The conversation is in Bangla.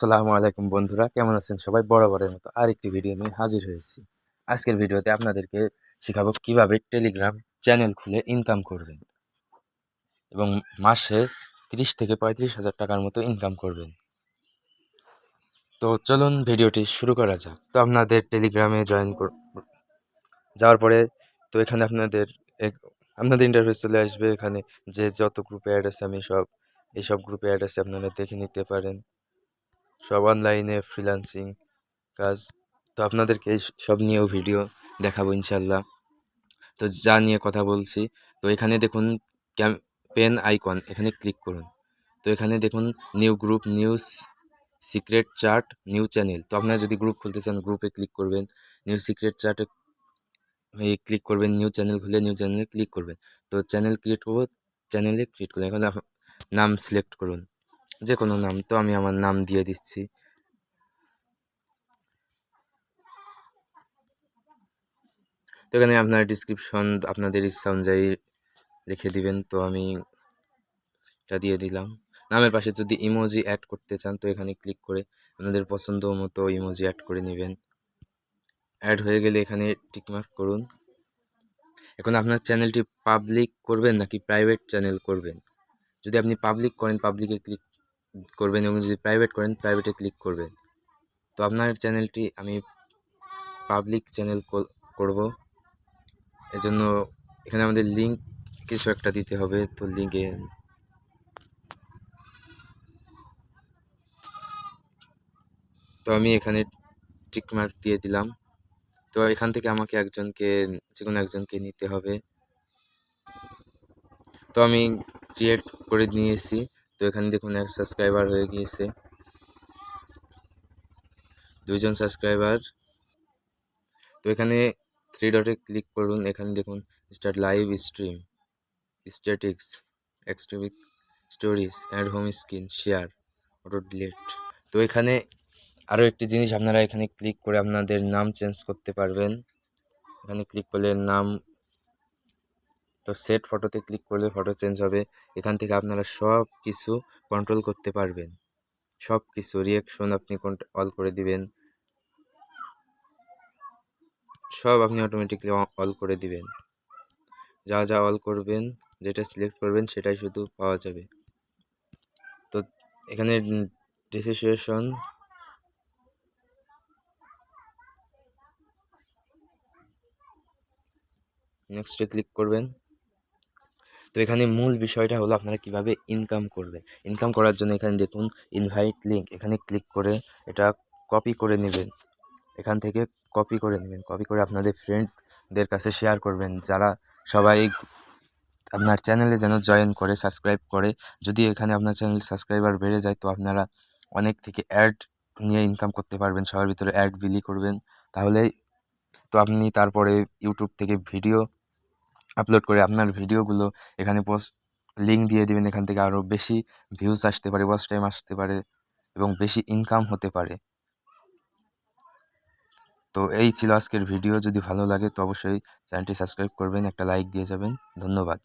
আসসালামু আলাইকুম বন্ধুরা, কেমন আছেন সবাই? বরাবরের মতো আরেকটি ভিডিও নিয়ে হাজির হয়েছি। আজকের ভিডিওতে আপনাদেরকে শেখাবো কিভাবে টেলিগ্রাম চ্যানেল খুলে ইনকাম করবেন এবং মাসে 30 থেকে 35 হাজার টাকার মতো ইনকাম করবেন। তো চলুন ভিডিওটি শুরু করা যাক। তো আপনাদের টেলিগ্রামে যাওয়ার পরে তো এখানে আপনাদের ইন্টারফেস চলে আসবে। এখানে যে যত গ্রুপে অ্যাড আছে আমি এইসব গ্রুপে অ্যাড আছে, আপনারা দেখে নিতে পারেন। সব অনলাইনে ফ্রিল্যান্সিং কাজ। তো আপনাদেরকে সব নিয়েও ভিডিও দেখাবো ইনশাল্লাহ। তো যা নিয়ে কথা বলছি, তো এখানে দেখুন ক্যাম্পেন আইকন, এখানে ক্লিক করুন। তো এখানে দেখুন new group, news secret chart, new channel. তো আপনারা যদি গ্রুপ খুলতে চান গ্রুপে ক্লিক করবেন, নিউ সিক্রেট চার্টে ক্লিক করবেন, নিউ চ্যানেল খুলে নিউ চ্যানেলে ক্লিক করবেন। তো চ্যানেল ক্রিয়েট করবো, চ্যানেলে ক্রিয়েট করবেন। এখন নাম সিলেক্ট করুন, যে কোনো নাম। তো আমি আমার নাম দিয়ে দিচ্ছি। তো এখানে আপনার ডিসক্রিপশন আপনাদের ইচ্ছা অনুযায়ী লিখে দিবেন। তো আমি এটা দিয়ে দিলাম। নামের পাশে যদি ইমোজি অ্যাড করতে চান তো এখানে ক্লিক করে আপনাদের পছন্দ মতো ইমোজি অ্যাড করে নেবেন। অ্যাড হয়ে গেলে এখানে টিকমার্ক করুন। এখন আপনার চ্যানেলটি পাবলিক করবেন নাকি প্রাইভেট চ্যানেল করবেন। যদি আপনি পাবলিক করেন পাবলিকে ক্লিক করবেন, এবং যদি প্রাইভেট করেন প্রাইভেটে ক্লিক করবেন। তো আপনার চ্যানেলটি আমি পাবলিক চ্যানেল করব। এজন্য এখানে আমাদের লিঙ্ক কিছু একটা দিতে হবে। তো লিঙ্কে আমি এখানে টিকমার্ক দিয়ে দিলাম। তো এখান থেকে আমাকে যে কোনো একজনকে নিতে হবে। তো আমি ক্রিয়েট করে নিয়েছি। তো এখানে দেখুন 1 সাবস্ক্রাইবার হয়ে গিয়েছে, 2 জন সাবস্ক্রাইবার। তো এখানে 3 ডটে ক্লিক করুন। এখানে দেখুন স্টার্ট লাইভ স্ট্রিম, স্ট্যাটিক্স, এক্সট্রিমিক stories, add home screen, share, auto delete. তো এখানে আরও একটি জিনিস, আপনারা এখানে ক্লিক করে আপনাদের নাম চেঞ্জ করতে পারবেন। এখানে ক্লিক করলে নাম, তো সেট ফটোতে ক্লিক করলে ফটো চেঞ্জ হবে। এখান থেকে আপনারা সব কিছু কন্ট্রোল করতে পারবেন। সব কিছু রিয়াকশন আপনি অল করে দিবেন, সব আপনি অটোমেটিকলি অল করে দিবেন। যা যা অল করবেন, যেটা সিলেক্ট করবেন সেটাই শুধু পাওয়া যাবে। তো এখানে রেজিস্ট্রেশন, নেক্সটে ক্লিক করবেন। তো এখানে মূল বিষয়টা হলো আপনারা কিভাবে ইনকাম করবেন। ইনকাম করার জন্য এখানে দেখুন ইনভাইট লিঙ্ক, এখানে ক্লিক করে এটা কপি করে নেবেন। এখান থেকে কপি করে নেবেন, কপি করে আপনাদের ফ্রেন্ডদের কাছে শেয়ার করবেন, যারা সবাই আপনার চ্যানেলে যেন জয়েন করে, সাবস্ক্রাইব করে। যদি এখানে আপনার চ্যানেল সাবস্ক্রাইবার বেড়ে যায় তো আপনারা অনেক থেকে অ্যাড নিয়ে ইনকাম করতে পারবেন। সবার ভিতরে অ্যাড বিলি করবেন, তাহলেই তো আপনি তারপরে ইউটিউব থেকে ভিডিও আপলোড করে আপনার ভিডিওগুলো এখানে লিঙ্ক দিয়ে দিবেন। এখান থেকে আরও বেশি ভিউজ আসতে পারে, ওয়াচ টাইম আসতে পারে এবং বেশি ইনকাম হতে পারে। তো এই ছিল আজকের ভিডিও। যদি ভালো লাগে তো অবশ্যই চ্যানেলটি সাবস্ক্রাইব করবেন, একটা লাইক দিয়ে যাবেন। ধন্যবাদ।